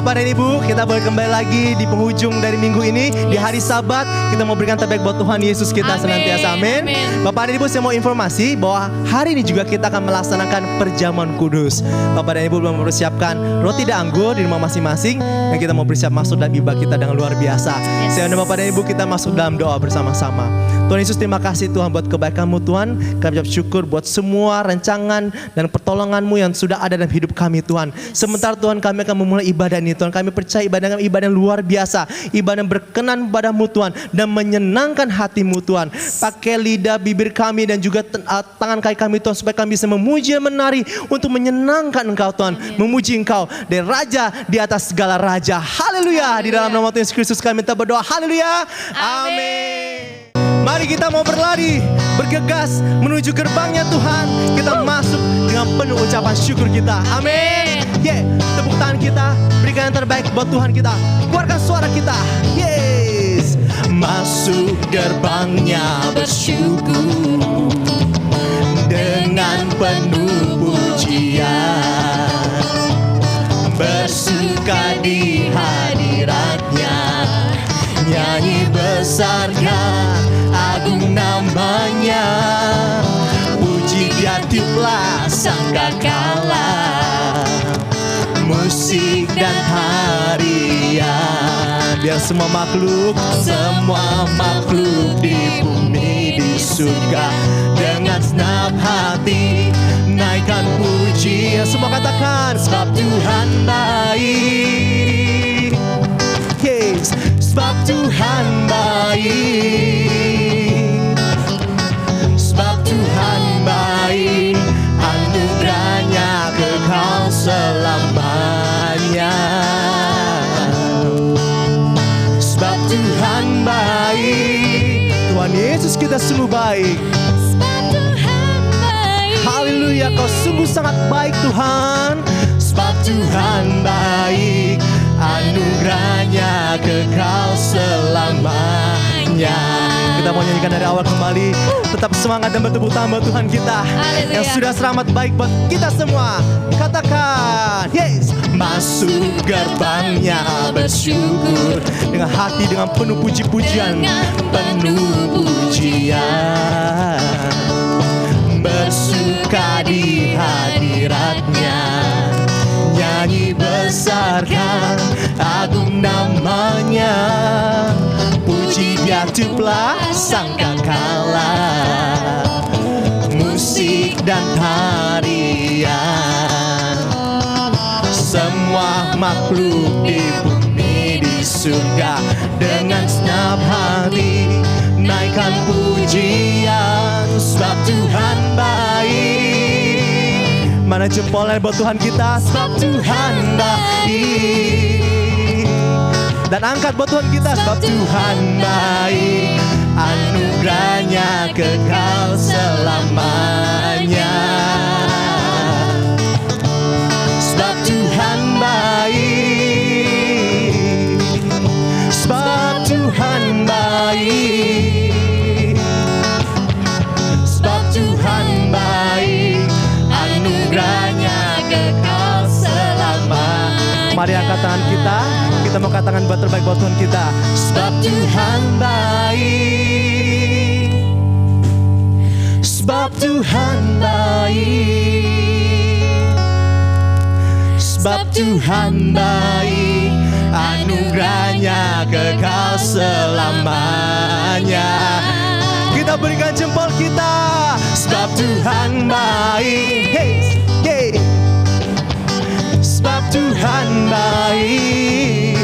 Bapak dan Ibu, kita boleh kembali lagi di penghujung dari minggu ini. Di hari Sabat, kita mau berikan terbaik buat Tuhan Yesus kita senantiasa. Amin. Bapak dan Ibu, saya mau informasi bahwa hari ini juga kita akan melaksanakan perjamuan kudus. Bapak dan Ibu belum mempersiapkan roti dan anggur di rumah masing-masing, dan kita mau bersiap masuk dalam ibadah kita dengan luar biasa. Saya dan Bapak dan Ibu, kita masuk dalam doa bersama-sama. Tuhan Yesus, terima kasih Tuhan buat kebaikan-Mu Tuhan. Kami ucap syukur buat semua rancangan dan pertolongan-Mu yang sudah ada dalam hidup kami Tuhan. Sementara Tuhan, kami akan memulai ibadah ini Tuhan. Kami percaya ibadah kami ibadah yang luar biasa, ibadah yang berkenan padamu Tuhan, dan menyenangkan hati-Mu Tuhan. Pakai lidah bibir kami dan juga tangan kaki kami Tuhan, supaya kami bisa memuji dan menari untuk menyenangkan Engkau Tuhan. Memuji Engkau dari Raja di atas segala Raja. Haleluya. Di dalam nama Tuhan Yesus Kristus kami minta berdoa. Haleluya. Amin. Mari kita mau berlari, bergegas menuju gerbangnya Tuhan. Kita masuk dengan penuh ucapan syukur kita. Amin. Tepuk tangan kita, berikan yang terbaik buat Tuhan kita. Keluarkan suara kita. Yes. Masuk gerbangnya bersyukur dengan penuh pujian, bersuka di hadiratnya, nyanyi besarkan agung namanya, puji dia tiuplah sangkakala, musik dan tarian. Biar semua makhluk di bumi di surga dengan senang hati naikkan pujian. Semua katakan, sebab Tuhan baik. Yes, sebab Tuhan baik. Sebab Tuhan baik, anugerahnya kekal selamanya. Sebab Tuhan baik, Tuhan Yesus kita sungguh baik. Sebab Tuhan baik. Haleluya, Kau sungguh sangat baik Tuhan. Sebab Tuhan baik, anugerahnya kekal selamanya. Kita mau nyanyikan dari awal kembali. Tetap semangat dan bertepuk tangan buat Tuhan kita. Haleluya. Yang sudah selamat baik buat kita semua. Katakan, yes. Masuk gerbangnya bersyukur dengan hati dengan penuh puji-pujian, penuh pujian, bersuka di hadiratnya, nyanyi besarkan agung namanya, puji dia tiuplah sangkakala, musik dan tarian. Semua makhluk di bumi di surga dengan senang hati naikkan pujian. Sebab Tuhan baik. Mana jempolnya buat Tuhan kita? Sebab Tuhan baik. Dan angkat buat Tuhan kita. Sebab Tuhan baik, anugerahnya kekal selamanya. Sebab Tuhan baik. Sebab Tuhan baik. Sebab Tuhan baik, anugerahnya kekal selamanya. Mari angkat tangan kita. Kita mau katakan buat terbaik buat Tuhan kita. Sebab Tuhan baik. Sebab Tuhan baik. Sebab Tuhan baik, anugerahnya kekal selamanya. Kita berikan jempol kita. Sebab Tuhan baik. Hey, hey. Sebab Tuhan baik.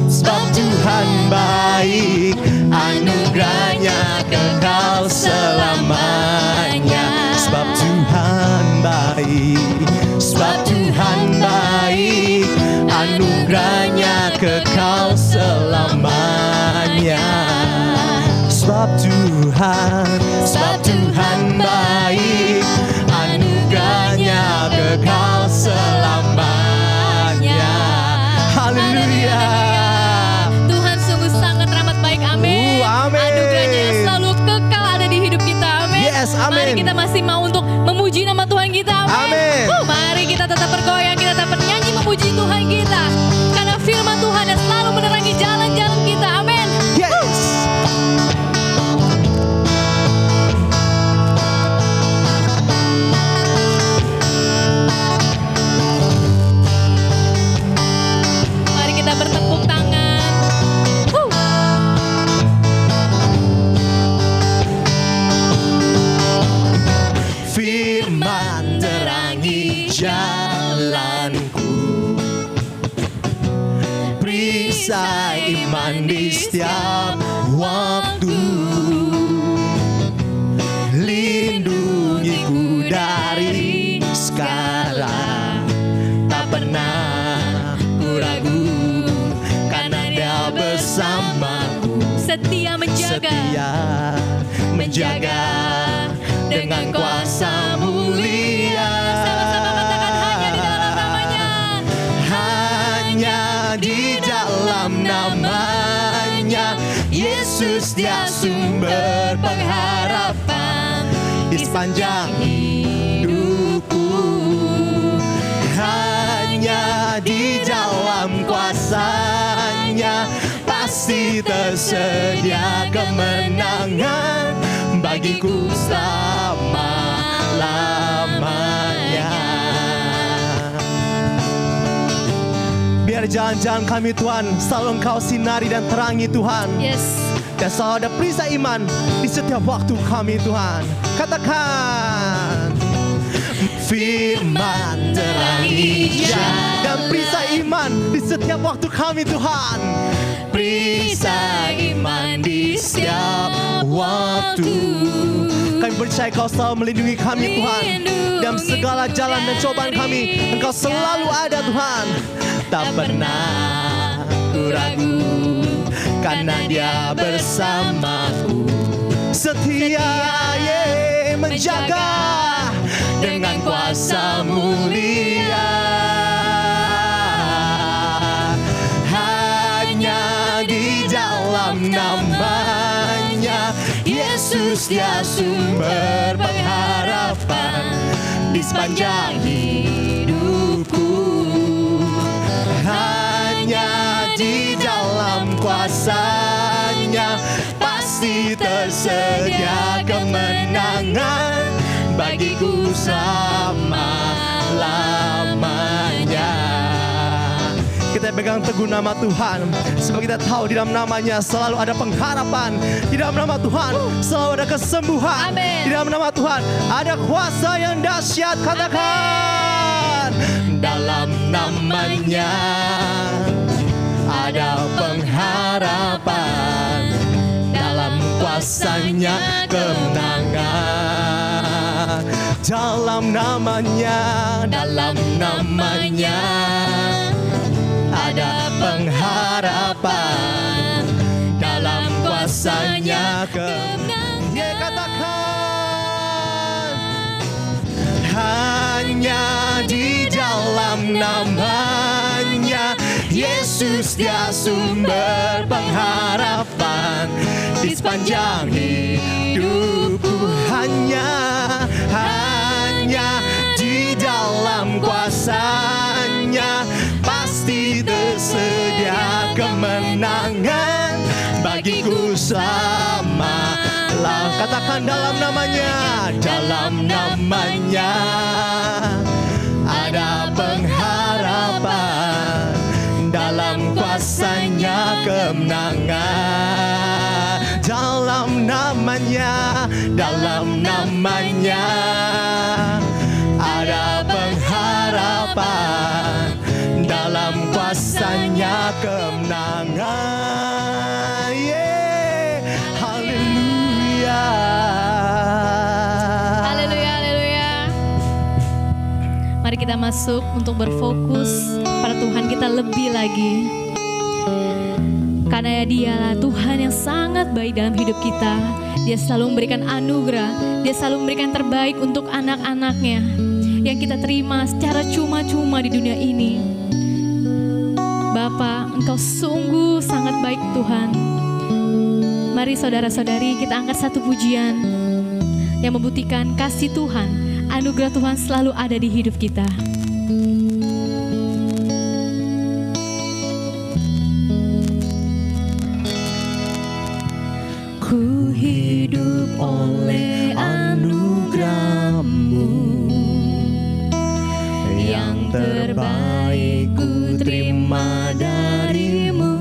Sebab Tuhan baik, anugerahnya kekal selamanya. Sebab Tuhan baik. Sebab Tuhan baik, anugerahnya kekal selamanya. Sebab Tuhan baik, anugerahnya kekal selamanya. Haleluya. Tuhan sungguh sangat ramah baik. Amin. Amin. Anugerahnya yang selalu kekal ada di hidup kita. Amin. Yes, amin. Mari kita masih mau untuk memuji nama Tuhan kita. Amin. Amin. Mari kita tetap bergoyang, kita tetap bernyanyi memuji di setiap waktu. Lindungiku dari sekarang, tak pernah ku ragu, karena Dia bersamaku. Setia menjaga, Setia menjaga dengan kuasa mulia. Sama-sama katakan hanya di dalam namanya. Hanya di dalam namanya Yesus, Dia sumber pengharapan di sepanjang hidupku. Hanya di dalam kuasa-Nya pasti tersedia kemenangan bagiku selama-lamanya. Biar jalan-jalan kami Tuhan selalu Engkau sinari dan terangi Tuhan. Yes. Dan selalu ada perisai iman di setiap waktu kami Tuhan. Katakan, firman terangi dan perisai iman di setiap waktu kami Tuhan. Perisai iman di setiap waktu. Kami percaya Kau selalu melindungi kami Tuhan. Dalam segala jalan dan cobaan kami, Engkau selalu ada Tuhan. Tak pernah ku ragu, karena Dia bersamaku. Setia menjaga dengan kuasa mulia. Hanya di dalam namanya Yesus, Dia sumber pengharapan di sepanjang hidupku. Hanya di dalam kuasa-Nya pasti tersedia kemenangan bagiku selama-lamanya. Kita pegang teguh nama Tuhan, sebab kita tahu di dalam namanya selalu ada pengharapan. Di dalam nama Tuhan selalu ada kesembuhan. Amin. Di dalam nama Tuhan ada kuasa yang dahsyat. Katakan, dalam namanya ada pengharapan, dalam kuasa-Nya kemenangan. Dalam namanya ada pengharapan, dalam kuasa-Nya kemenangan. Ya, katakan, hanya di dalam namanya Yesus, Dia sumber pengharapan di sepanjang hidupku. Hanya di dalam kuasa-Nya pasti tersedia kemenangan bagiku selama-lamanya. Katakan, dalam namanya ada pengharapan, dalam kuasa-Nya kemenangan. Dalam namanya ada pengharapan, dalam kuasa-Nya kemenangan. Yeah. Haleluya. Haleluya, haleluya. Mari kita masuk untuk berfokus pada Tuhan kita lebih lagi. Karena Dialah Tuhan yang sangat baik dalam hidup kita. Dia selalu memberikan anugerah, Dia selalu memberikan terbaik untuk anak-anaknya yang kita terima secara cuma-cuma di dunia ini. Bapa, Engkau sungguh sangat baik Tuhan. Mari saudara-saudari kita angkat satu pujian yang membuktikan kasih Tuhan, anugerah Tuhan selalu ada di hidup kita. Ku hidup oleh anugerah-Mu, yang terbaik ku terima dari-Mu.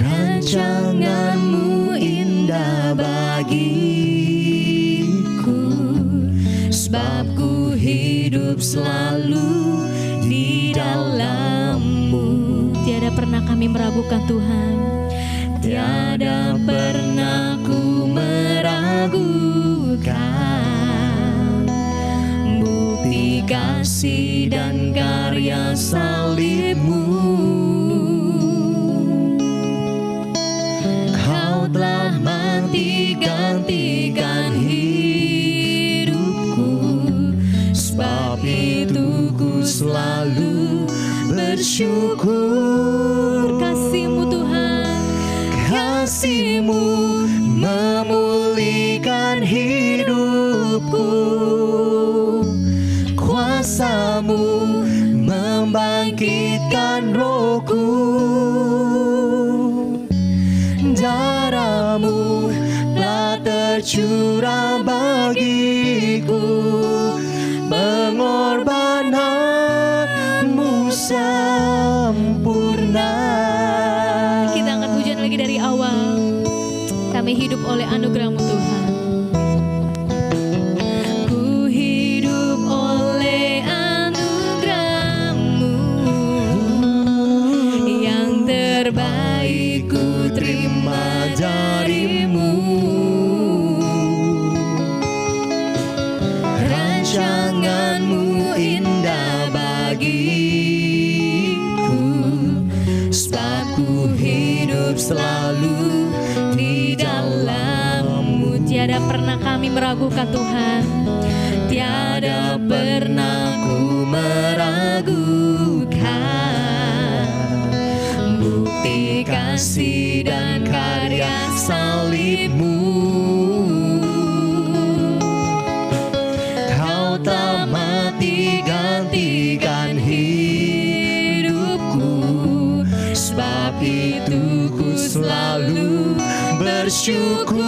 Rancangan-Mu indah bagiku, sebab ku hidup selalu di dalam-Mu. pernah kami meragukan Tuhan. Tiada pernah ku meragukan bukti kasih dan karya salib-Mu. Kau telah mati gantikan hidupku, sebab itu ku selalu bersyukur. Kasih-Mu Tuhan, kasih-Mu memulihkan hidupku, kuasa-Mu membangkitkan rohku, darah-Mu telah tercurah bagiku, pengorbanan-Mu sempurna. Kita angkat pujian lagi dari awal. Kami hidup oleh anugerah-Mu Tuhan. Ku hidup oleh anugerah-Mu, yang terbaik ku terima dari-Mu. Rancangan-Mu indah bagiku, sebab ku hidup selalu di dalam-Mu. Tiada pernah kami meragukan Tuhan, tiada pernah ku meragukan bukti kasih dan karya salib-Mu. Kau telah mati gantikan hidupku, sebab itu ku selalu bersyukur.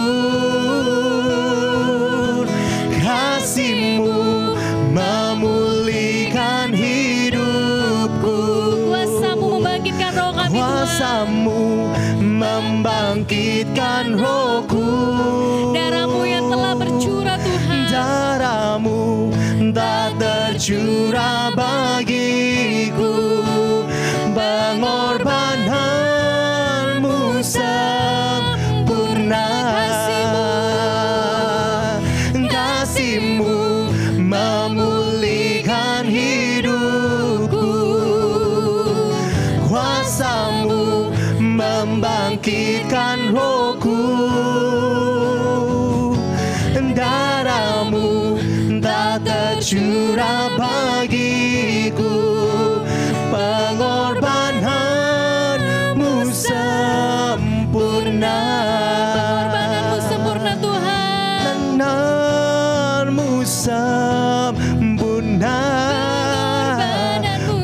Kasih-Mu memulihkan hidupku, kuasa-Mu membangkitkan roh kami, kuasa-Mu membangkitkan rohku, darah-Mu yang telah bercurah Tuhan, darah-Mu tak tercurah bagiku, pengorbanan-Mu sempurna. Kasih-Mu memulihkan hidupku, kuasa-Mu membangkitkan rohku, darah-Mu tak tercurah bagiku, pengorbanan-Mu sempurna. Pengorbanan-Mu sempurna Tuhan, pengorbanan-Mu sempurna,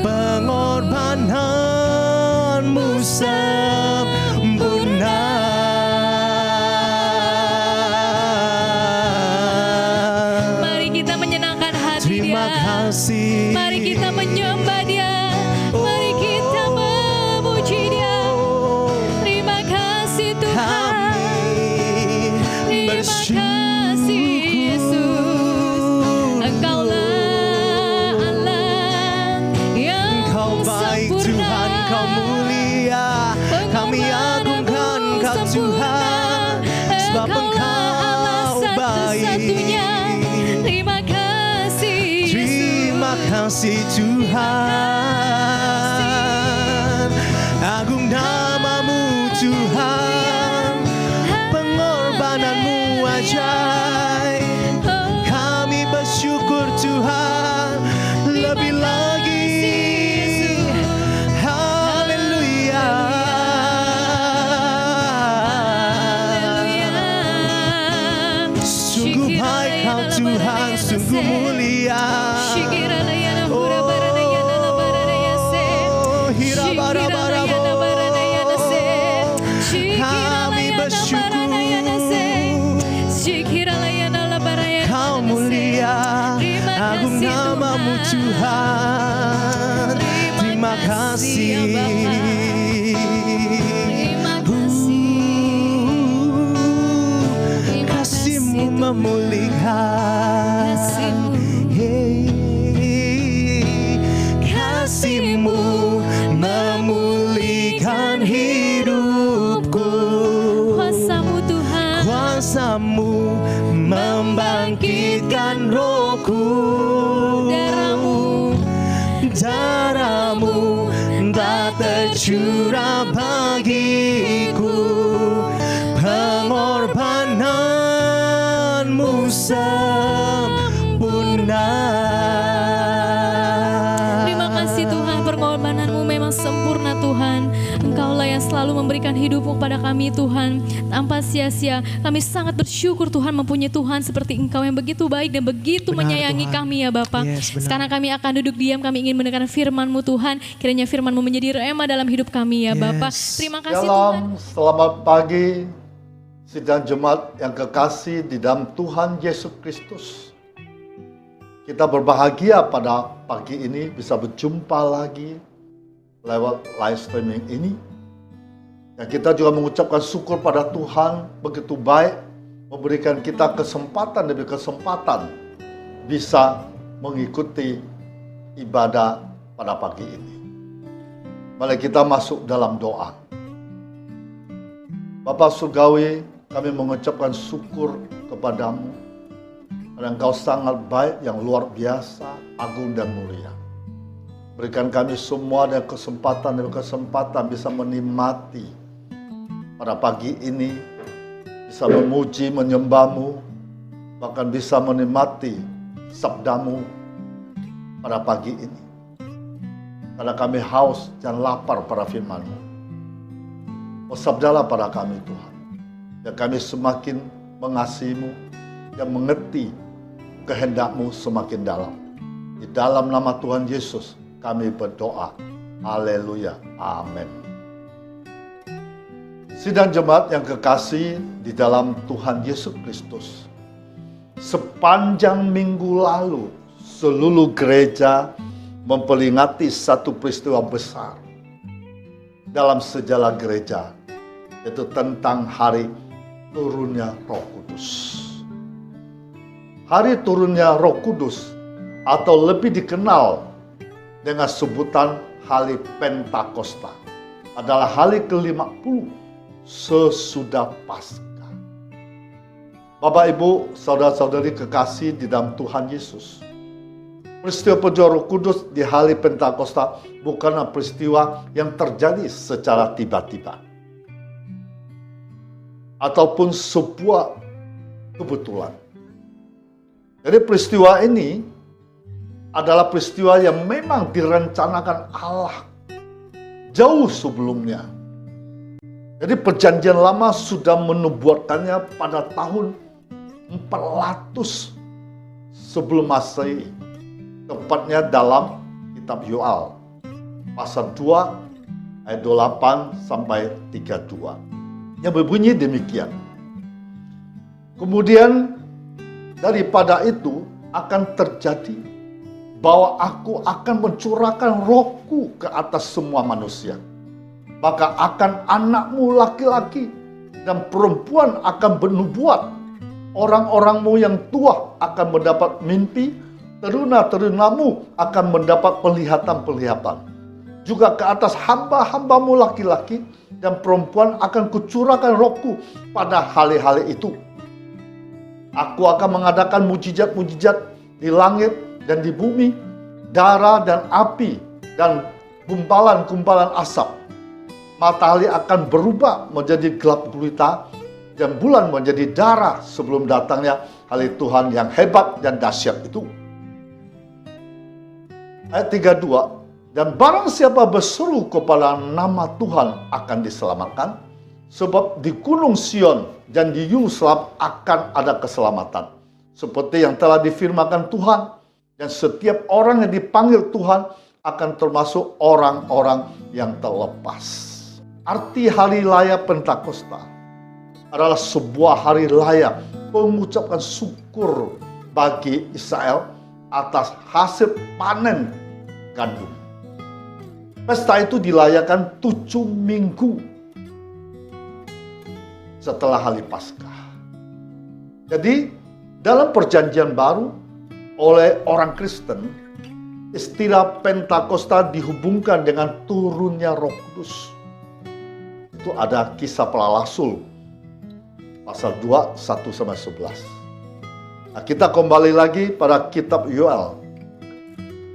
pengorbanan-Mu sempurna. Mari kita menyenangkan hati Terima Dia. kasih. Mari kita menyembah Dia. Mari kita memuji Dia. Terima kasih Tuhan. Terima kasih Yesus. Engkaulah Allah yang Engkau baik sempurna. Tuhan, Engkau mulia. Kami agungkan Engkau Tuhan, sebab Engkau baik. Terima kasih Yesus. Terima kasih Tuhan. Agung nama-Mu Tuhan, pengorbanan-Mu ajaib. Kami bersyukur Tuhan, lebih lagi. Haleluya. Sungguh baik Kau Tuhan, sungguh mulia. Kami bersyukur Kau mulia, agung nama-Mu Tuhan. Terima kasih. Kasih-Mu memulihkan. Hey, kasih-Mu memulihkan tercurah bagiku, pengorbananmu sempurna. Terima kasih Tuhan, pengorbananmu memang sempurna Tuhan. Engkaulah yang selalu memberikan hidupmu kepada kami Tuhan, tanpa sia-sia. Kami sangat bersyukur Tuhan mempunyai Tuhan seperti Engkau yang begitu baik dan begitu Benar, menyayangi Tuhan. kami ya Bapa. Yes, benar. Sekarang kami akan duduk diam, kami ingin mendengar firman-Mu Tuhan. Kiranya firman-Mu menjadi rema dalam hidup kami ya Bapa. Yes. Terima kasih Tuhan. Shalom, selamat pagi sidang jemaat yang kekasih di dalam Tuhan Yesus Kristus. Kita berbahagia pada pagi ini bisa berjumpa lagi lewat live streaming ini. Dan kita juga mengucapkan syukur pada Tuhan begitu baik memberikan kita kesempatan demi kesempatan bisa mengikuti ibadah pada pagi ini. Mari kita masuk dalam doa. Bapa Surgawi, kami mengucapkan syukur kepadamu karena Engkau sangat baik, yang luar biasa, agung dan mulia. Berikan kami semua dan kesempatan bisa menikmati pada pagi ini, bisa memuji, menyembah-Mu, bahkan bisa menikmati sabda-Mu pada pagi ini. Karena kami haus dan lapar pada firman-Mu. Bersabdalah pada kami Tuhan, dan kami semakin mengasihi-Mu dan mengerti kehendak-Mu semakin dalam. Di dalam nama Tuhan Yesus kami berdoa. Haleluya. Amin. Sidang jemaat yang kekasih di dalam Tuhan Yesus Kristus. Sepanjang minggu lalu, seluruh gereja memperingati satu peristiwa besar dalam sejarah gereja, yaitu tentang hari turunnya Roh Kudus. Hari turunnya Roh Kudus atau lebih dikenal dengan sebutan hari Pentakosta adalah hari ke-50 sesudah Paskah. Bapak, Ibu, saudara-saudari kekasih di dalam Tuhan Yesus, peristiwa penurunan Roh Kudus di hari Pentakosta bukanlah peristiwa yang terjadi secara tiba-tiba ataupun sebuah kebetulan. Jadi peristiwa ini adalah peristiwa yang memang direncanakan Allah jauh sebelumnya. Jadi perjanjian lama sudah menubuatkannya pada tahun 400 sebelum Masehi. Tepatnya dalam kitab Yoel pasal 2 ayat 28 sampai 32. Yang berbunyi demikian. Kemudian daripada itu akan terjadi bahwa aku akan mencurahkan rohku ke atas semua manusia. Maka akan anakmu laki-laki dan perempuan akan bernubuat. Orang-orangmu yang tua akan mendapat mimpi. Teruna-terunamu akan mendapat penglihatan-penglihatan. Juga ke atas hamba-hambamu laki-laki dan perempuan akan kucurahkan rohku pada hari-hari itu. Aku akan mengadakan mujizat-mujizat di langit dan di bumi, darah dan api dan gumpalan-gumpalan asap. Matahari akan berubah menjadi gelap gulita dan bulan menjadi darah sebelum datangnya hari Tuhan yang hebat dan dahsyat itu. Ayat 32, dan barang siapa berseru kepada nama Tuhan akan diselamatkan, sebab di Gunung Sion dan di Yerusalem akan ada keselamatan. Seperti yang telah difirmankan Tuhan, dan setiap orang yang dipanggil Tuhan akan termasuk orang-orang yang terlepas. Arti hari raya Pentakosta adalah sebuah hari raya mengucapkan syukur bagi Israel atas hasil panen gandum. Pesta itu dirayakan 7 minggu setelah hari Paskah. Jadi dalam perjanjian baru oleh orang Kristen, istilah Pentakosta dihubungkan dengan turunnya Roh Kudus. Itu ada Kisah Para Rasul pasal 2, 1-11. Nah, kita kembali lagi pada kitab Yoel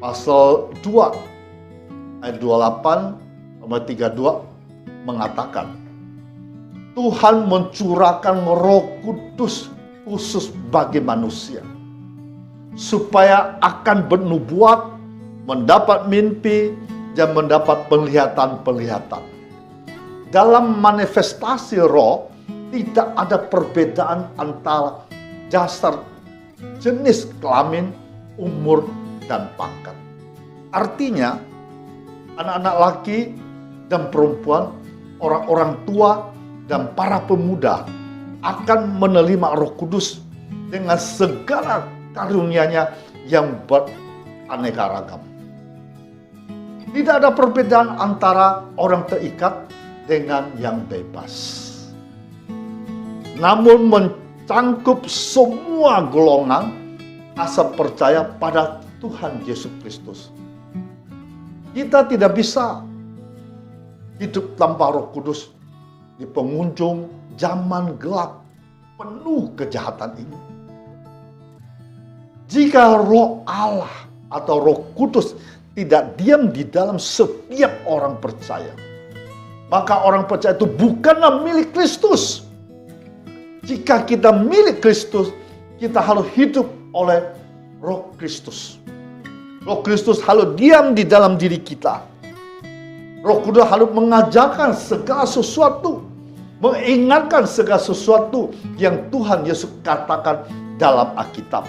pasal 2 ayat 28 Roma 3:2 mengatakan, Tuhan mencurahkan Roh Kudus khusus bagi manusia, supaya akan bernubuat, mendapat mimpi, dan mendapat penglihatan-penglihatan. Dalam manifestasi roh, tidak ada perbedaan antara dasar jenis kelamin, umur, dan pangkat. Artinya, anak-anak laki dan perempuan, orang-orang tua, dan para pemuda akan menerima Roh Kudus dengan segala karunia-Nya yang beraneka ragam. Tidak ada perbedaan antara orang terikat dengan yang bebas. Namun mencangkup semua golongan asal percaya pada Tuhan Yesus Kristus. Kita tidak bisa hidup tanpa Roh Kudus di penghujung zaman gelap penuh kejahatan ini. Jika Roh Allah atau Roh Kudus tidak diam di dalam setiap orang percaya, maka orang percaya itu bukanlah milik Kristus. Jika kita milik Kristus, kita harus hidup oleh Roh Kristus. Roh Kristus harus diam di dalam diri kita. Roh Kudus harus mengajarkan segala sesuatu, mengingatkan segala sesuatu yang Tuhan Yesus katakan dalam Alkitab.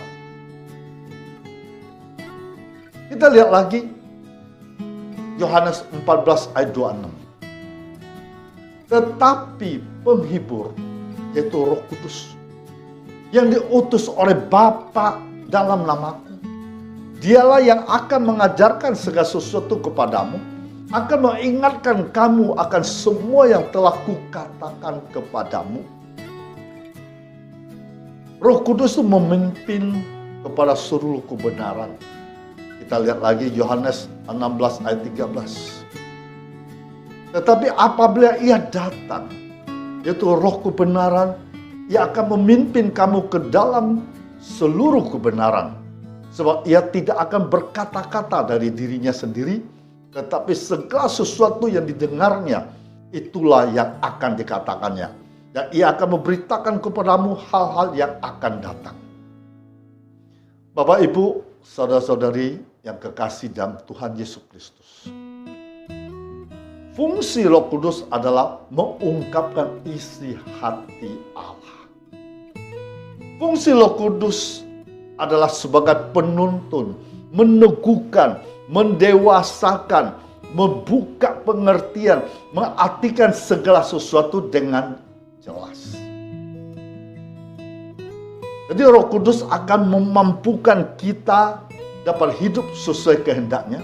Kita lihat lagi Yohanes 14 ayat 26. Tetapi penghibur, yaitu Roh Kudus, yang diutus oleh Bapa dalam namaku, Dialah yang akan mengajarkan segala sesuatu kepadamu, akan mengingatkan kamu akan semua yang telah kukatakan kepadamu. Roh Kudus itu memimpin kepada seluruh kebenaran. Kita lihat lagi Yohanes 16 ayat 13. Tetapi apabila ia datang, yaitu Roh kebenaran, ia akan memimpin kamu ke dalam seluruh kebenaran. Sebab ia tidak akan berkata-kata dari dirinya sendiri, tetapi segala sesuatu yang didengarnya, itulah yang akan dikatakannya. Dan ia akan memberitakan kepadamu hal-hal yang akan datang. Bapak, Ibu, saudara-saudari yang kekasih dalam Tuhan Yesus Kristus. Fungsi Roh Kudus adalah mengungkapkan isi hati Allah. Fungsi Roh Kudus adalah sebagai penuntun, meneguhkan, mendewasakan, membuka pengertian, mengartikan segala sesuatu dengan jelas. Jadi Roh Kudus akan memampukan kita dapat hidup sesuai kehendaknya,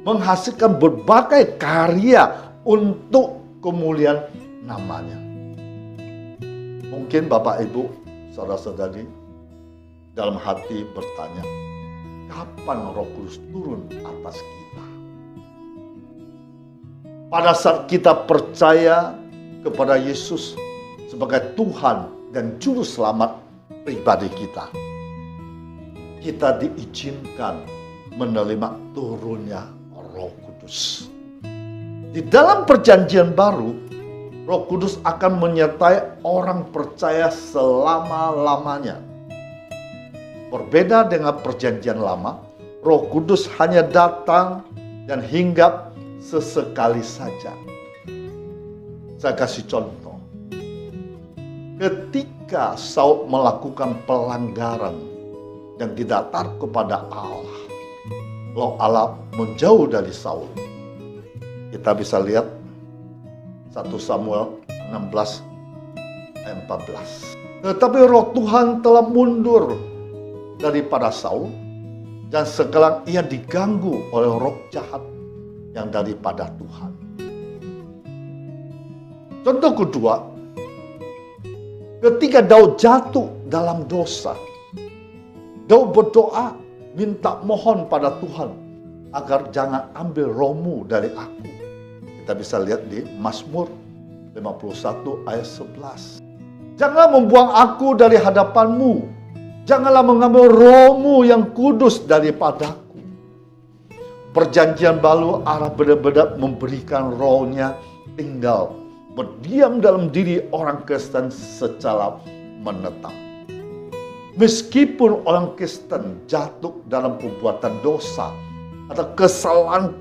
menghasilkan berbagai karya untuk kemuliaan namanya. Mungkin Bapak, Ibu, saudara-saudari dalam hati bertanya, kapan Roh Kudus turun atas kita? Pada saat kita percaya kepada Yesus sebagai Tuhan dan Juru Selamat pribadi kita, kita diizinkan menerima turunnya Roh Kudus. Di dalam perjanjian baru, Roh Kudus akan menyertai orang percaya selama-lamanya. Berbeda dengan perjanjian lama, Roh Kudus hanya datang dan hinggap sesekali saja. Saya kasih contoh. Ketika Saul melakukan pelanggaran yang tidak taat kepada Allah, Roh Allah menjauh dari Saul. Kita bisa lihat 1 Samuel 16 ayat 14. Tetapi Roh Tuhan telah mundur daripada Saul, dan sekarang ia diganggu oleh roh jahat yang daripada Tuhan. Contoh kedua, ketika Daud jatuh dalam dosa, Daud berdoa, minta mohon pada Tuhan agar jangan ambil rohmu dari aku. Kita bisa lihat di Mazmur 51 ayat 11. Janganlah membuang aku dari hadapanmu, janganlah mengambil rohmu yang kudus daripadaku. Perjanjian baru Allah benar-benar memberikan rohnya tinggal, berdiam dalam diri orang Kristen secara menetap. Meskipun orang Kristen jatuh dalam perbuatan dosa atau kesalahan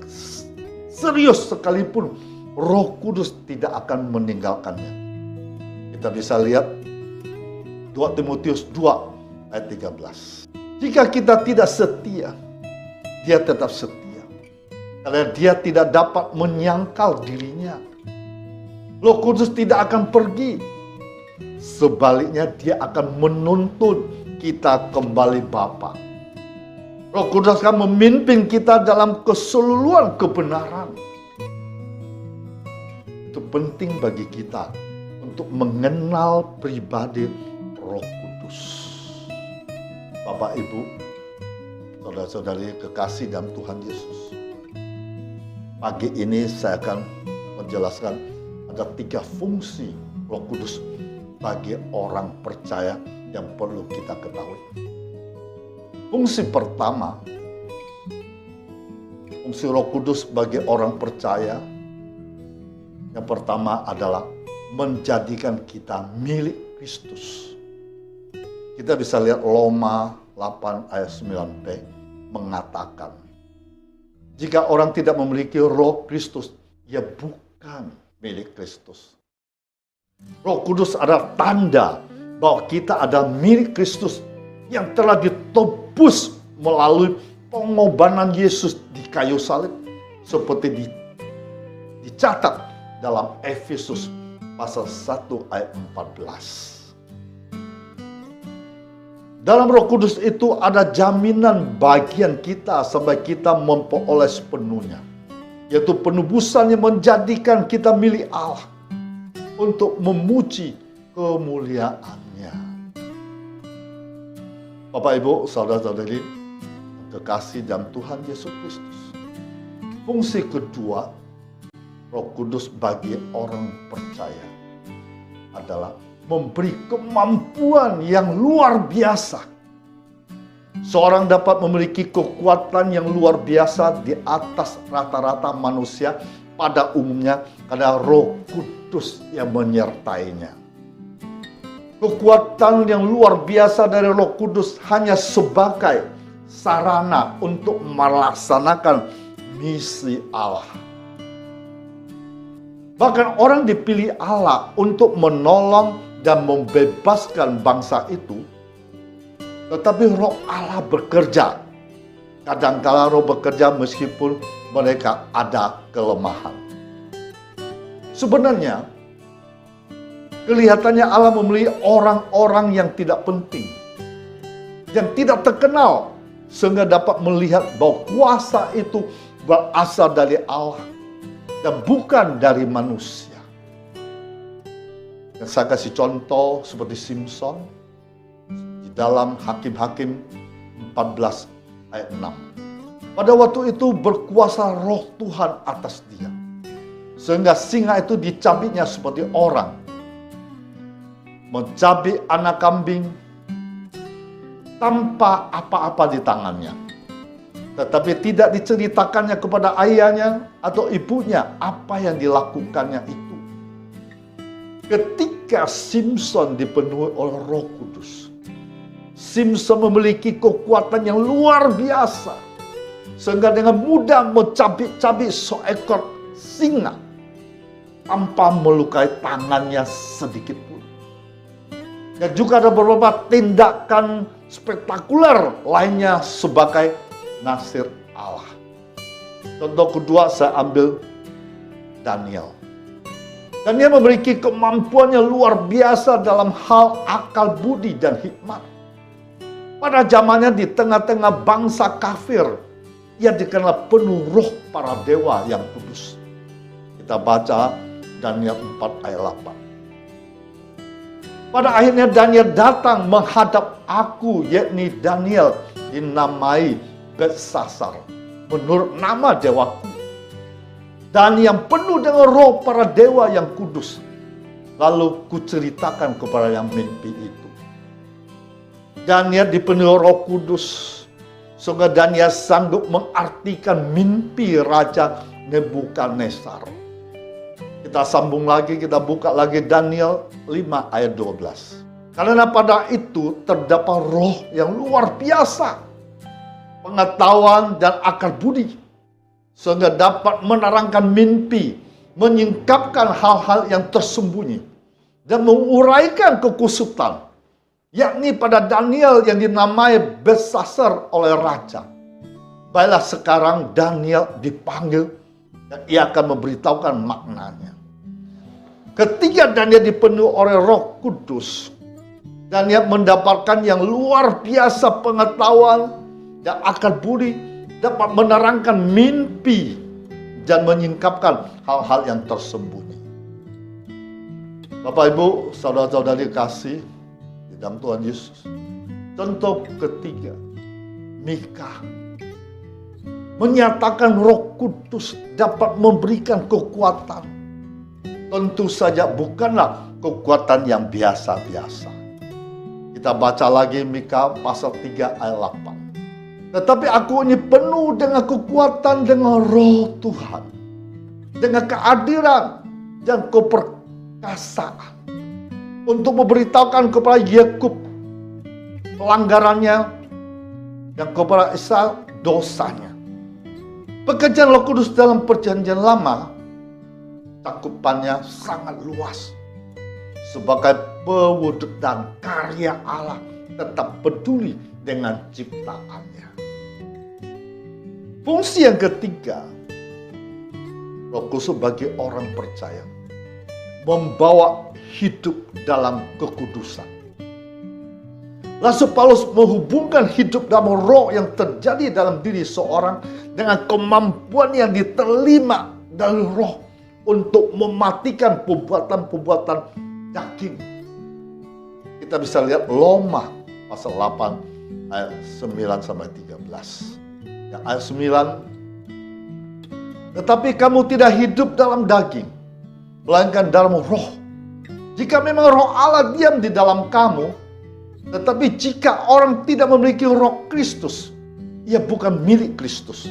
serius sekalipun, Roh Kudus tidak akan meninggalkannya. Kita bisa lihat 2 Timotius 2 ayat 13. Jika kita tidak setia, dia tetap setia. Karena dia tidak dapat menyangkal dirinya. Roh Kudus tidak akan pergi. Sebaliknya dia akan menuntun kita kembali Bapa. Roh Kudus akan memimpin kita dalam keseluruhan kebenaran. Itu penting bagi kita untuk mengenal pribadi Roh Kudus. Bapak, Ibu, saudara-saudari kekasih dalam Tuhan Yesus. Pagi ini saya akan menjelaskan ada 3 fungsi Roh Kudus bagi orang percaya yang perlu kita ketahui. Fungsi pertama, fungsi Roh Kudus bagi orang percaya yang pertama adalah menjadikan kita milik Kristus. Kita bisa lihat Roma 8 ayat 9b mengatakan, jika orang tidak memiliki Roh Kristus, ia bukan milik Kristus. Roh Kudus adalah tanda bahwa kita ada milik Kristus yang telah ditebus melalui pengorbanan Yesus di kayu salib, seperti dicatat dalam Efesus pasal 1 ayat 14. Dalam Roh Kudus itu ada jaminan bagian kita sampai kita memperoleh sepenuhnya, yaitu penebusan yang menjadikan kita milik Allah untuk memuji kemuliaannya. Bapak, Ibu, saudara-saudari kekasih dalam Tuhan Yesus Kristus. Fungsi kedua Roh Kudus bagi orang percaya adalah memberi kemampuan yang luar biasa. Seorang dapat memiliki kekuatan yang luar biasa di atas rata-rata manusia pada umumnya karena Roh Kudus yang menyertainya. Kekuatan yang luar biasa dari Roh Kudus hanya sebagai sarana untuk melaksanakan misi Allah. Bahkan orang dipilih Allah untuk menolong dan membebaskan bangsa itu, tetapi Roh Allah bekerja. Kadangkala Roh bekerja meskipun mereka ada kelemahan. Sebenarnya, kelihatannya Allah memilih orang-orang yang tidak penting, yang tidak terkenal, sehingga dapat melihat bahwa kuasa itu berasal dari Allah dan bukan dari manusia. Dan saya kasih contoh seperti Simson di dalam Hakim-Hakim 14 ayat 6. Pada waktu itu berkuasa Roh Tuhan atas dia, sehingga singa itu dicabiknya seperti orang, mencabik anak kambing tanpa apa-apa di tangannya. Tetapi tidak diceritakannya kepada ayahnya atau ibunya apa yang dilakukannya itu. Ketika Simson dipenuhi oleh Roh Kudus, Simson memiliki kekuatan yang luar biasa, sehingga dengan mudah mencabik-cabik seekor singa tanpa melukai tangannya sedikit pun. Dan juga ada beberapa tindakan spektakuler lainnya sebagai Nasir Allah. Contoh kedua saya ambil Daniel. Daniel memiliki kemampuan yang luar biasa dalam hal akal budi dan hikmat. Pada zamannya di tengah-tengah bangsa kafir, ia dikenal penuh roh para dewa yang kudus. Kita baca Daniel 4 ayat 8. Pada akhirnya Daniel datang menghadap aku, yakni Daniel dinamai Belsasar, menurut nama dewaku, dan yang penuh dengan roh para dewa yang kudus. Lalu kuceritakan kepada yang mimpi itu. Daniel dipenuhi Roh Kudus, sehingga Daniel sanggup mengartikan mimpi Raja Nebukadnezar. Kita sambung lagi, kita buka lagi Daniel 5 ayat 12. Karena pada itu terdapat roh yang luar biasa, pengetahuan dan akal budi, sehingga dapat menerangkan mimpi, menyingkapkan hal-hal yang tersembunyi, dan menguraikan kekusutan, yakni pada Daniel yang dinamai Belshazzar oleh raja. Baiklah sekarang Daniel dipanggil dan ia akan memberitahukan maknanya. Ketika Daniel dipenuhi oleh Roh Kudus, Daniel mendapatkan yang luar biasa pengetahuan dan akal budi, dapat menerangkan mimpi dan menyingkapkan hal-hal yang tersembunyi. Bapak Ibu, saudara-saudari kasih di dalam Tuhan Yesus. Contoh ketiga, Mika menyatakan Roh Kudus dapat memberikan kekuatan. Tentu saja bukanlah kekuatan yang biasa-biasa. Kita baca lagi Mika pasal 3 ayat 8. Tetapi aku ini penuh dengan kekuatan, dengan Roh Tuhan, dengan keadilan dan keperkasaan, untuk memberitahukan kepada Yakub pelanggarannya dan kepada Esau dosanya. Pekerjaan Roh Kudus dalam Perjanjian Lama cakupannya sangat luas. Sebagai pewujud dan karya Allah tetap peduli dengan ciptaannya. Fungsi yang ketiga, Roh Kudus bagi orang percaya membawa hidup dalam kekudusan. Rasul Paulus menghubungkan hidup dalam roh yang terjadi dalam diri seorang dengan kemampuan yang diterima dari roh untuk mematikan perbuatan-perbuatan daging. Kita bisa lihat Roma pasal 8 ayat 9 sampai 13. Yang ayat 9, tetapi kamu tidak hidup dalam daging, melainkan dalam roh. Jika memang roh Allah diam di dalam kamu, tetapi jika orang tidak memiliki roh Kristus, ia bukan milik Kristus.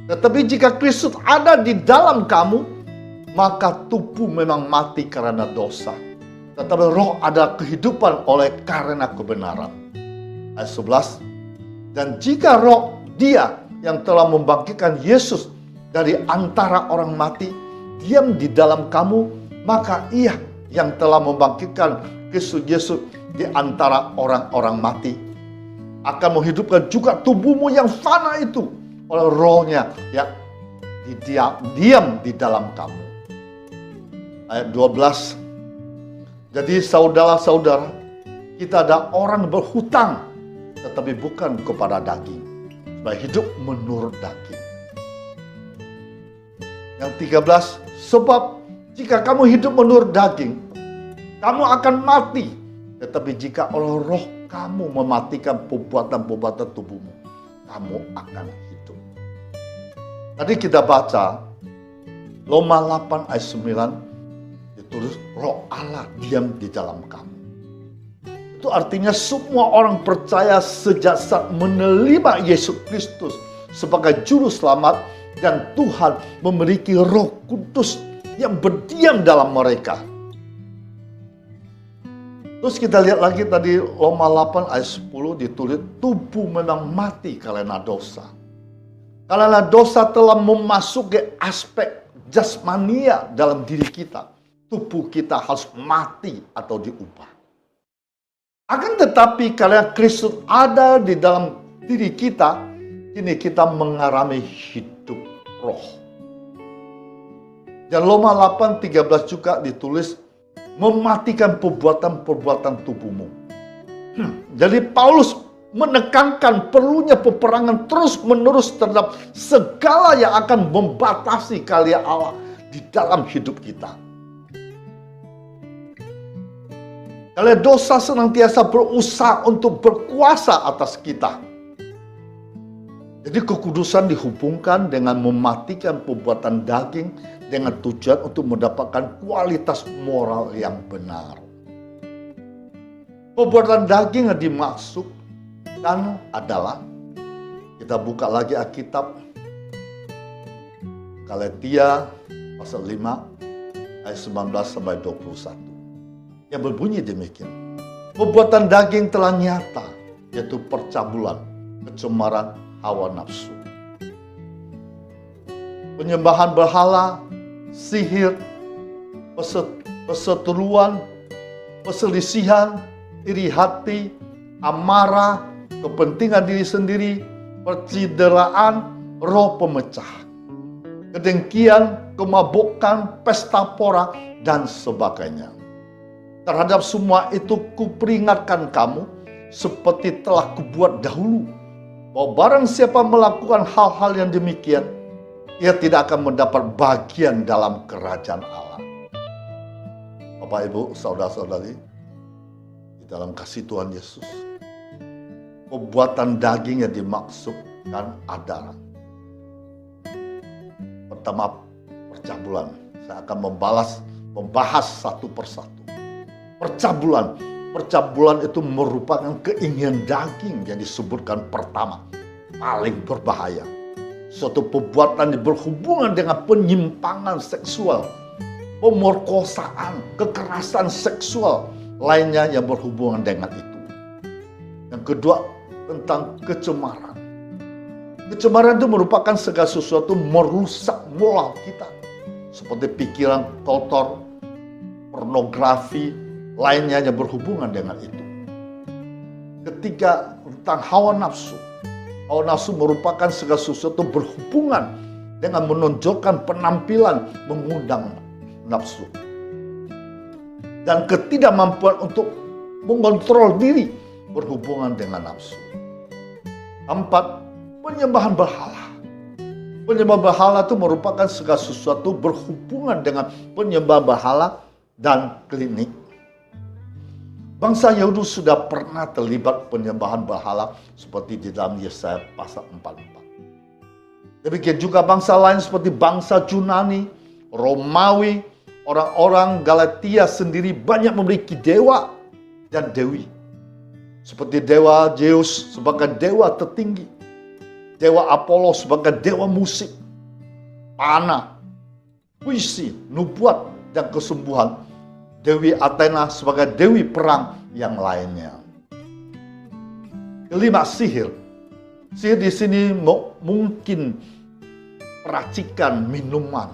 Tetapi jika Kristus ada di dalam kamu, maka tubuh memang mati karena dosa, tetapi roh ada kehidupan oleh karena kebenaran. Ayat 11, dan jika roh Dia yang telah membangkitkan Yesus dari antara orang mati diam di dalam kamu, maka Ia yang telah membangkitkan Kristus Yesus di antara orang-orang mati akan menghidupkan juga tubuhmu yang fana itu oleh rohnya yang diam di dalam kamu. Ayat 12, jadi saudara-saudara, kita ada orang berhutang, tetapi bukan kepada daging, supaya hidup menurut daging. Yang 13, sebab jika kamu hidup menurut daging, kamu akan mati. Tetapi jika oleh roh kamu mematikan perbuatan-perbuatan tubuhmu, kamu akan hidup. Tadi kita baca Roma 8 ayat 9, ditulis roh Allah diam di dalam kamu. Itu artinya semua orang percaya sejak saat menerima Yesus Kristus sebagai juru selamat dan Tuhan memiliki Roh Kudus yang berdiam dalam mereka. Terus kita lihat lagi tadi Roma 8 ayat 10 ditulis tubuh memang mati karena dosa. Karena dosa telah memasuki aspek jasmania dalam diri kita. Tubuh kita harus mati atau diubah. Akan tetapi karena Kristus ada di dalam diri kita, kini kita mengalami hidup roh. Dan Roma 8:13 juga ditulis mematikan perbuatan-perbuatan tubuhmu. Jadi Paulus menekankan perlunya peperangan terus-menerus terhadap segala yang akan membatasi karya Allah di dalam hidup kita. Karena dosa senantiasa berusaha untuk berkuasa atas kita. Jadi kekudusan dihubungkan dengan mematikan perbuatan daging dengan tujuan untuk mendapatkan kualitas moral yang benar. Perbuatan daging yang dimaksudkan adalah Kita buka lagi Alkitab. Galatia pasal 5 ayat 19 sampai 21. Yang berbunyi demikian. Perbuatan daging telah nyata, yaitu percabulan, kecemaran, hawa nafsu, penyembahan berhala, sihir, perseteruan, perselisihan, iri hati, amarah, kepentingan diri sendiri, percideraan, roh pemecah, kedengkian, kemabukan, pesta pora, dan sebagainya. Terhadap semua itu kuperingatkan kamu, seperti telah kubuat dahulu, bahwa barang siapa melakukan hal-hal yang demikian, ia tidak akan mendapat bagian dalam kerajaan Allah. Bapak, Ibu, saudara-saudari, di dalam kasih Tuhan Yesus, perbuatan daging yang dimaksudkan adalah pertama, percabulan. Saya akan membahas satu persatu. Percabulan itu merupakan keinginan daging yang disebutkan pertama, paling berbahaya. Suatu perbuatan yang berhubungan dengan penyimpangan seksual, pemerkosaan, kekerasan seksual lainnya yang berhubungan dengan itu. Yang kedua, tentang kecemaran. Kecemaran itu merupakan segala sesuatu merusak moral kita, seperti pikiran kotor, pornografi, lainnya yang berhubungan dengan itu. Ketiga, tentang hawa nafsu. Hawa nafsu merupakan segala sesuatu berhubungan dengan menonjolkan penampilan mengundang nafsu. Dan ketidakmampuan untuk mengontrol diri berhubungan dengan nafsu. Empat, penyembahan berhala. Penyembahan berhala itu merupakan segala sesuatu berhubungan dengan penyembahan berhala dan klinik. Bangsa Yahudi sudah pernah terlibat penyembahan berhala seperti di dalam Yesaya pasal 44. Demikian juga bangsa lain seperti bangsa Yunani, Romawi, orang-orang Galatia sendiri banyak memiliki dewa dan dewi. Seperti dewa Zeus sebagai dewa tertinggi, dewa Apollo sebagai dewa musik, panah, puisi, nubuat, dan kesembuhan. Dewi Athena sebagai dewi perang yang lainnya. Kelima, sihir. Sihir di sini mungkin peracikan minuman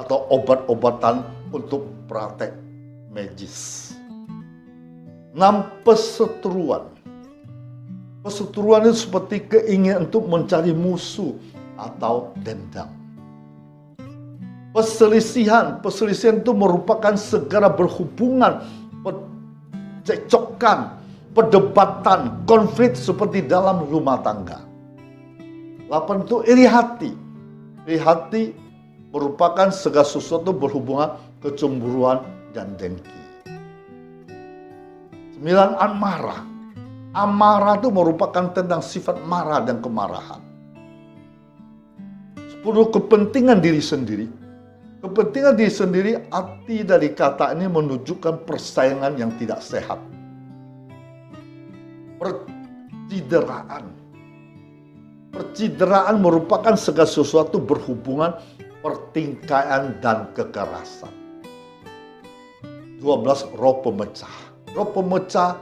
atau obat-obatan untuk praktek magis. 6, perseteruan. Perseteruan itu seperti keinginan untuk mencari musuh atau dendam. Perselisihan itu merupakan segala berhubungan, percekcokan, perdebatan, konflik seperti dalam rumah tangga. 8 itu iri hati. Iri hati merupakan segala sesuatu berhubungan kecemburuan dan dengki. 9, amarah. Amarah itu merupakan tentang sifat marah dan kemarahan. 10, kepentingan diri sendiri. Kepentingan diri sendiri, arti dari kata ini menunjukkan persaingan yang tidak sehat. Percideraan. Percideraan merupakan segala sesuatu berhubungan pertingkaian dan kekerasan. 12, roh pemecah. Roh pemecah,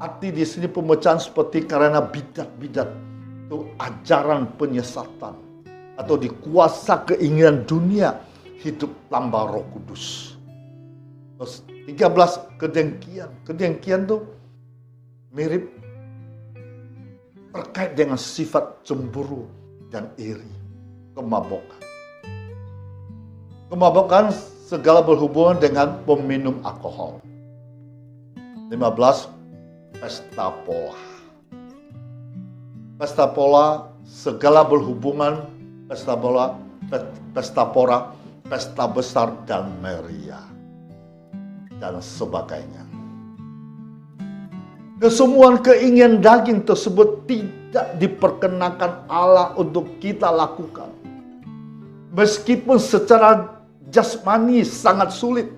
arti di sini pemecahan seperti karena bidat-bidat, itu ajaran penyesatan atau dikuasa keinginan dunia, hidup tanpa Roh Kudus. Terus 13, kedengkian. Kedengkian itu mirip terkait dengan sifat cemburu dan iri, kemabukan. Kemabukan segala berhubungan dengan peminum alkohol. 15, pesta pola. Pesta pola segala berhubungan, pesta pora, pesta besar dan meriah, dan sebagainya. Kesemuan keinginan daging tersebut tidak diperkenakan Allah untuk kita lakukan. Meskipun secara jasmani sangat sulit,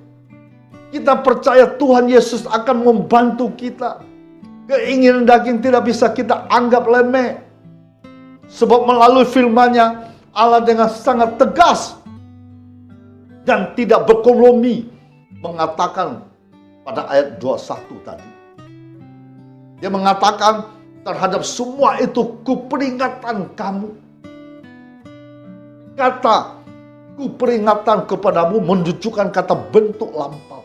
kita percaya Tuhan Yesus akan membantu kita. Keinginan daging tidak bisa kita anggap remeh. Sebab melalui firman-Nya Allah dengan sangat tegas dan tidak berkompromi mengatakan pada ayat 21 tadi. Dia mengatakan terhadap semua itu kuperingatkan kamu. Kata kuperingatkan kepadamu menunjukkan kata bentuk lampau.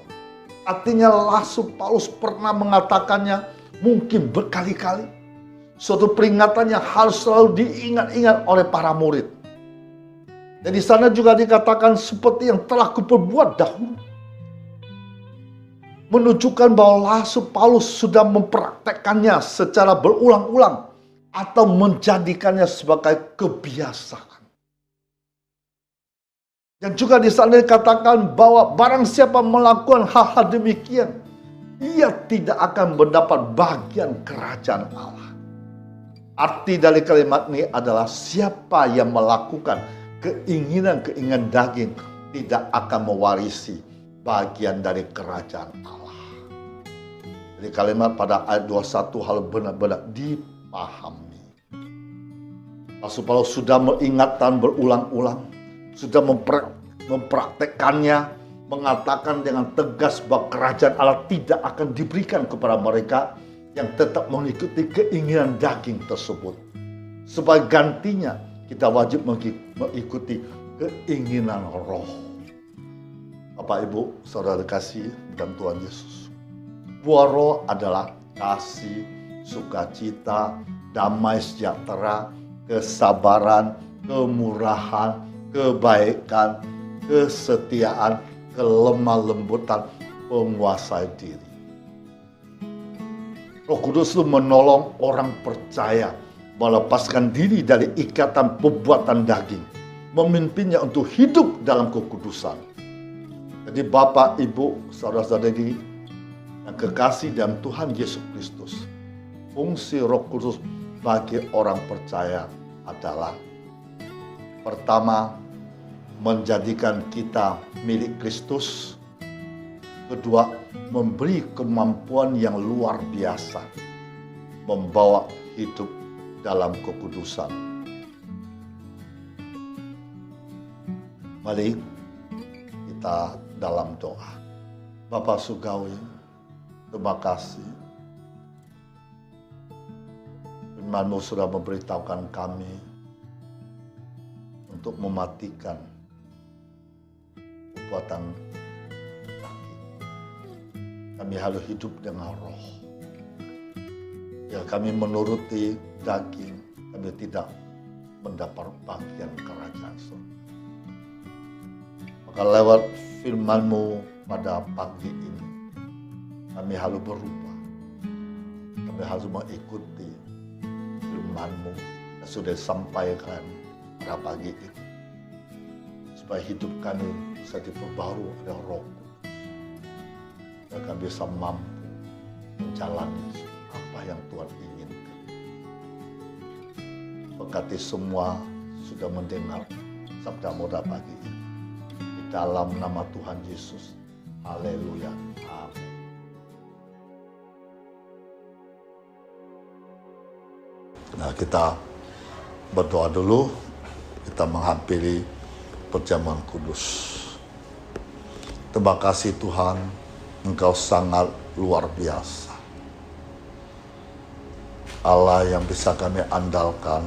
Artinya Rasul Paulus pernah mengatakannya mungkin berkali-kali. Suatu peringatan yang harus selalu diingat-ingat oleh para murid. Dan di sana juga dikatakan seperti yang telah kuperbuat dahulu. Menunjukkan bahwa Rasul Paulus sudah mempraktekkannya secara berulang-ulang atau menjadikannya sebagai kebiasaan. Dan juga di sana dikatakan bahwa barang siapa melakukan hal-hal demikian, ia tidak akan mendapat bagian kerajaan Allah. Arti dari kalimat ini adalah siapa yang melakukan keinginan-keinginan daging tidak akan mewarisi bagian dari kerajaan Allah. Jadi kalimat pada ayat 21 harus benar-benar dipahami. Rasul Paulus sudah mengingatkan berulang-ulang, sudah mempraktekkannya, mengatakan dengan tegas bahwa kerajaan Allah tidak akan diberikan kepada mereka yang tetap mengikuti keinginan daging tersebut. Sebagai gantinya, kita wajib mengikuti keinginan roh. Bapak, Ibu, saudara kasih dalam Tuhan Yesus. Buah roh adalah kasih, sukacita, damai sejahtera, kesabaran, kemurahan, kebaikan, kesetiaan, kelemah lembutan, penguasai diri. Roh Kudus itu menolong orang percaya melepaskan diri dari ikatan perbuatan daging, memimpinnya untuk hidup dalam kekudusan. Jadi Bapak, Ibu, saudara-saudari yang kekasih dalam Tuhan Yesus Kristus, fungsi Roh Kudus bagi orang percaya adalah pertama, menjadikan kita milik Kristus. Kedua, memberi kemampuan yang luar biasa, membawa hidup dalam kekudusan. Mari kita dalam doa. Bapa Surgawi, terima kasih. Firman-Mu sudah memberitahukan kami untuk mematikan perbuatan daging. Kami harus hidup dengan roh. Ya, kami menuruti daging, kami tidak mendapat bagian kerajaan surga. Maka lewat firman-Mu pada pagi ini, kami harus berubah. Kami harus mengikuti firman-Mu yang sudah disampaikan pada pagi ini. Supaya hidup kami bisa diperbarui oleh Roh Kudus. Dan kami bisa mampu menjalani apa yang Tuhan inginkan. Berkati semua sudah mendengar sabda muda pagi ini. Di dalam nama Tuhan Yesus. Haleluya. Amin. Nah, kita berdoa dulu. Kita menghampiri perjamuan kudus. Terima kasih Tuhan, Engkau sangat luar biasa. Allah yang bisa kami andalkan,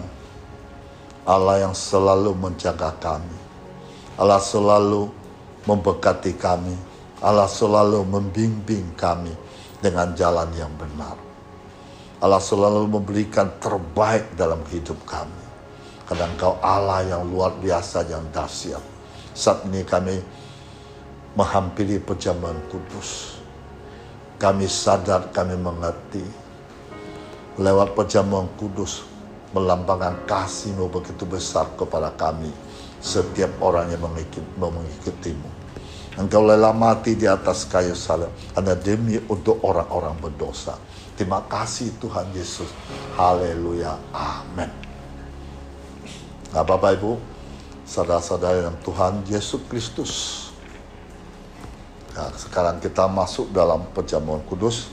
Allah yang selalu menjaga kami, Allah selalu memberkati kami, Allah selalu membimbing kami dengan jalan yang benar. Allah selalu memberikan terbaik dalam hidup kami. Karena Engkau Allah yang luar biasa, yang dahsyat. Saat ini kami menghampiri perjamuan kudus. Kami sadar, kami mengerti. Lewat perjamuan kudus melambangkan kasih-Mu begitu besar kepada kami. Setiap orang yang mengikutimu. Engkau rela mati di atas kayu salib hanya demi untuk orang-orang berdosa. Terima kasih Tuhan Yesus. Haleluya. Amin. Nah, Bapak Ibu, saudara-saudara dalam Tuhan Yesus Kristus. Nah, sekarang kita masuk dalam perjamuan kudus.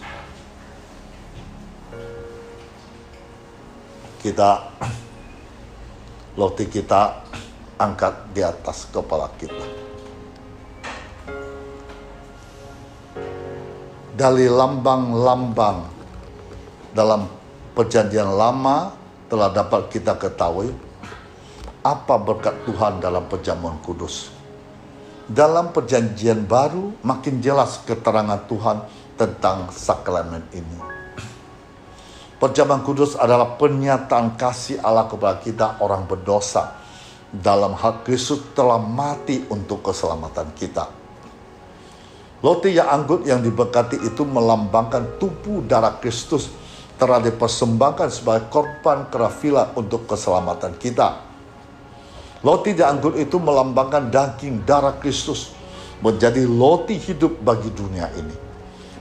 Kita Roti kita angkat di atas kepala kita. Dari lambang-lambang dalam perjanjian lama telah dapat kita ketahui apa berkat Tuhan dalam perjamuan kudus. Dalam perjanjian baru makin jelas keterangan Tuhan tentang sakramen ini. Perjamuan kudus adalah pernyataan kasih Allah kepada kita orang berdosa. Dalam hal Kristus telah mati untuk keselamatan kita. Roti yang anggur yang diberkati itu melambangkan tubuh darah Kristus telah dipersembahkan sebagai korban kafara untuk keselamatan kita. Roti yang anggur itu melambangkan daging darah Kristus menjadi roti hidup bagi dunia ini.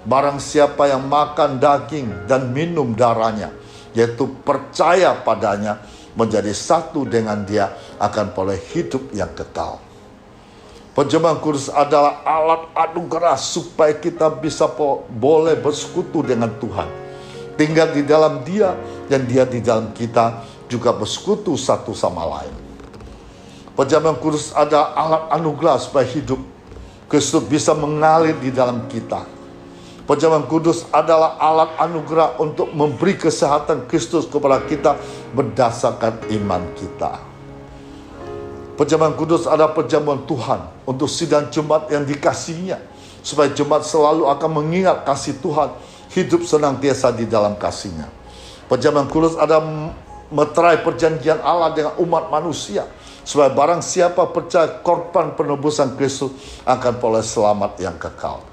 Barang siapa yang makan daging dan minum darahnya, yaitu percaya padanya, menjadi satu dengan dia, akan peroleh hidup yang kekal. Perjamuan kudus adalah alat anugerah supaya kita bisa boleh bersekutu dengan Tuhan. Tinggal di dalam dia dan dia di dalam kita, juga bersekutu satu sama lain. Perjamuan kudus adalah alat anugerah supaya hidup Kristus bisa mengalir di dalam kita. Perjamuan kudus adalah alat anugerah untuk memberi kesehatan Kristus kepada kita berdasarkan iman kita. Perjamuan kudus adalah perjamuan Tuhan untuk sidang Jumat yang dikasihinya, supaya Jumat selalu akan mengingat kasih Tuhan, hidup senantiasa di dalam kasih-Nya. Perjamuan kudus adalah meterai perjanjian Allah dengan umat manusia, supaya barang siapa percaya korban penebusan Kristus akan peroleh selamat yang kekal.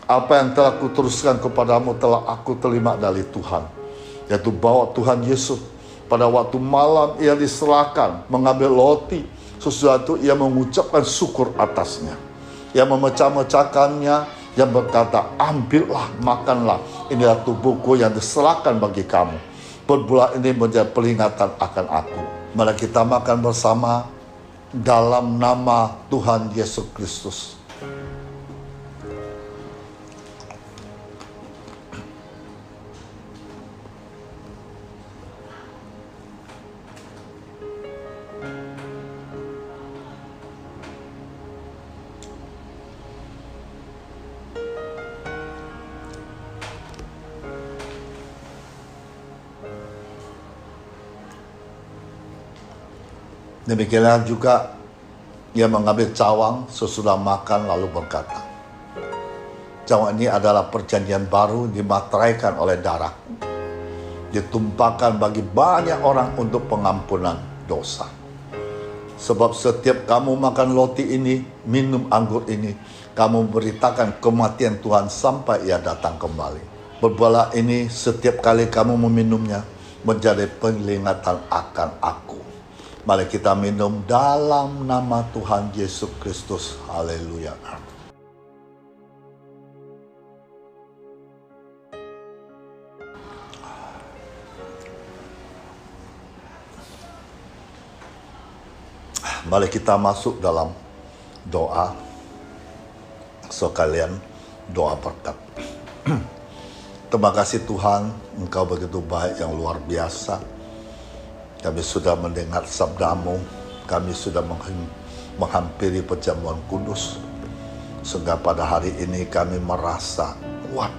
Apa yang telah kuteruskan kepadamu telah aku terima dari Tuhan, yaitu bahwa Tuhan Yesus pada waktu malam ia diserahkan mengambil roti. Sesudah itu ia mengucapkan syukur atasnya. Ia memecah-mecahkannya, yang berkata, ambillah, makanlah. Inilah tubuhku yang diserahkan bagi kamu. Perbuatan ini menjadi peringatan akan aku. Mari kita makan bersama dalam nama Tuhan Yesus Kristus. Demikianlah juga ia mengambil cawang sesudah makan lalu berkata, cawang ini adalah perjanjian baru dimateraikan oleh darahku, ditumpahkan bagi banyak orang untuk pengampunan dosa. Sebab setiap kamu makan roti ini, minum anggur ini, kamu beritakan kematian Tuhan sampai ia datang kembali. Berbuatlah ini setiap kali kamu meminumnya, menjadi peringatan akan aku. Mari kita minum dalam nama Tuhan Yesus Kristus. Haleluya. Mari kita masuk dalam doa. Sekalian doa berkat. Terima kasih Tuhan, Engkau begitu baik yang luar biasa. Kami sudah mendengar sabdamu, kami sudah menghampiri perjamuan kudus. Sehingga pada hari ini kami merasa kuat,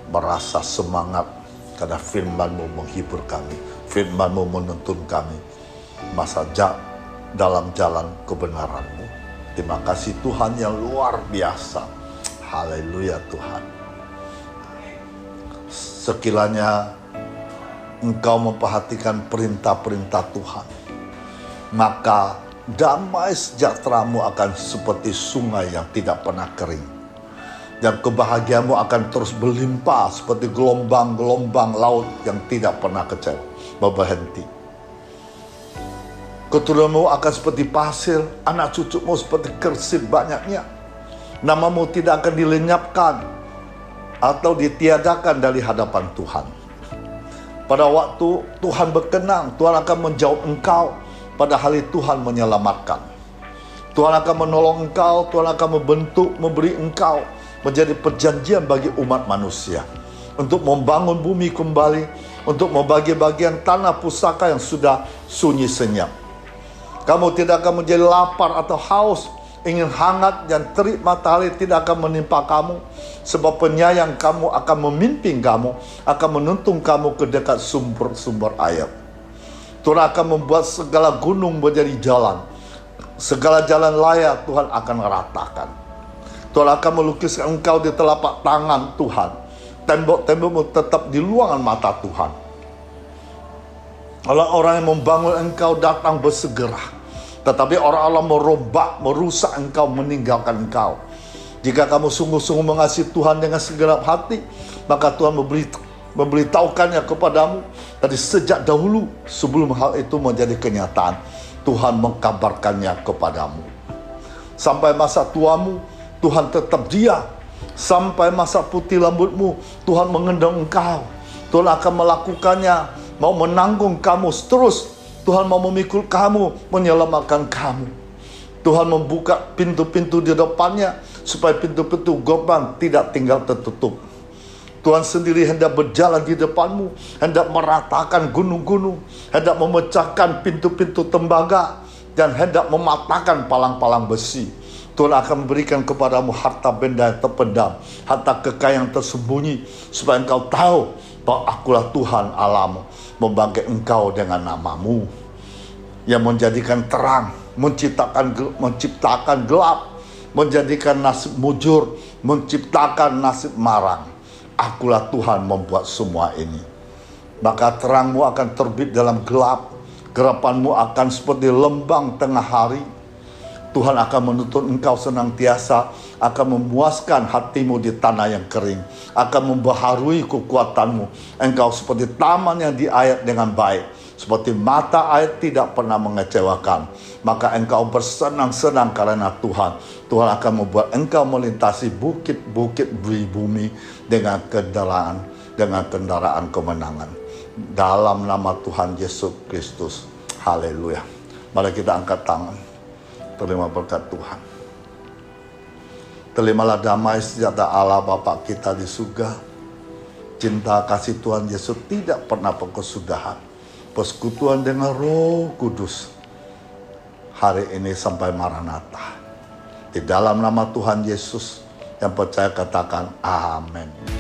merasa semangat, karena firman-Mu menghibur kami, firman-Mu menuntun kami dalam jalan kebenaran-Mu. Terima kasih Tuhan yang luar biasa. Haleluya Tuhan. Sekiranya Engkau memperhatikan perintah-perintah Tuhan, maka damai sejahtera-Mu akan seperti sungai yang tidak pernah kering. Dan kebahagiaan-Mu akan terus berlimpah seperti gelombang-gelombang laut yang tidak pernah berhenti. Keturunan-Mu akan seperti pasir, anak cucu-Mu seperti kersip banyaknya. Nama-Mu tidak akan dilenyapkan atau ditiadakan dari hadapan Tuhan. Pada waktu Tuhan berkenan, Tuhan akan menjawab engkau. Pada hari Tuhan menyelamatkan. Tuhan akan menolong engkau, Tuhan akan membentuk, memberi engkau menjadi perjanjian bagi umat manusia. Untuk membangun bumi kembali, untuk membagi-bagian tanah pusaka yang sudah sunyi senyap. Kamu tidak akan menjadi lapar atau haus, ingin hangat dan terik matahari tidak akan menimpa kamu, sebab penyayang kamu akan memimpin kamu, akan menuntun kamu ke dekat sumber-sumber air. Tuhan akan membuat segala gunung menjadi jalan, segala jalan layak Tuhan akan ratakan. Tuhan akan melukiskan engkau di telapak tangan Tuhan. Tembok-tembokmu tetap di luangan mata Tuhan. Orang-orang yang membangun engkau datang bersegera, tetapi orang-orang merombak, merusak engkau, meninggalkan engkau. Jika kamu sungguh-sungguh mengasihi Tuhan dengan segenap hati, maka Tuhan memberitahukannya kepadamu dari sejak dahulu sebelum hal itu menjadi kenyataan. Tuhan mengkabarkannya kepadamu. Sampai masa tuamu, Tuhan tetap dia. Sampai masa putih rambutmu, Tuhan mengendong engkau. Tuhan akan melakukannya, mau menanggung kamu terus. Tuhan mau memikul kamu, menyelamatkan kamu. Tuhan membuka pintu-pintu di depannya, supaya pintu-pintu gerbang tidak tinggal tertutup. Tuhan sendiri hendak berjalan di depanmu, hendak meratakan gunung-gunung, hendak memecahkan pintu-pintu tembaga, dan hendak mematahkan palang-palang besi. Tuhan akan memberikan kepadamu harta benda yang terpendam, harta kekayaan tersembunyi, supaya engkau tahu bahwa akulah Tuhan Allahmu, membangkit engkau dengan namamu, yang menjadikan terang, menciptakan gelap, menjadikan nasib mujur, menciptakan nasib marang. Akulah Tuhan membuat semua ini. Maka terangmu akan terbit dalam gelap, gerapanmu akan seperti lembang tengah hari. Tuhan akan menuntun engkau senantiasa, akan memuaskan hatimu di tanah yang kering, akan membaharui kekuatanmu. Engkau seperti taman yang diayak dengan baik, seperti mata air tidak pernah mengecewakan. Maka engkau bersenang-senang karena Tuhan. Tuhan akan membuat engkau melintasi bukit-bukit bumi dengan kendaraan kemenangan. Dalam nama Tuhan Yesus Kristus. Haleluya. Mari kita angkat tangan. Terima berkat Tuhan. Terimalah damai sejahtera Allah Bapa kita di surga. Cinta kasih Tuhan Yesus tidak pernah berkesudahan. Persekutuan dengan Roh Kudus hari ini sampai Maranatha. Di dalam nama Tuhan Yesus yang percaya katakan amin.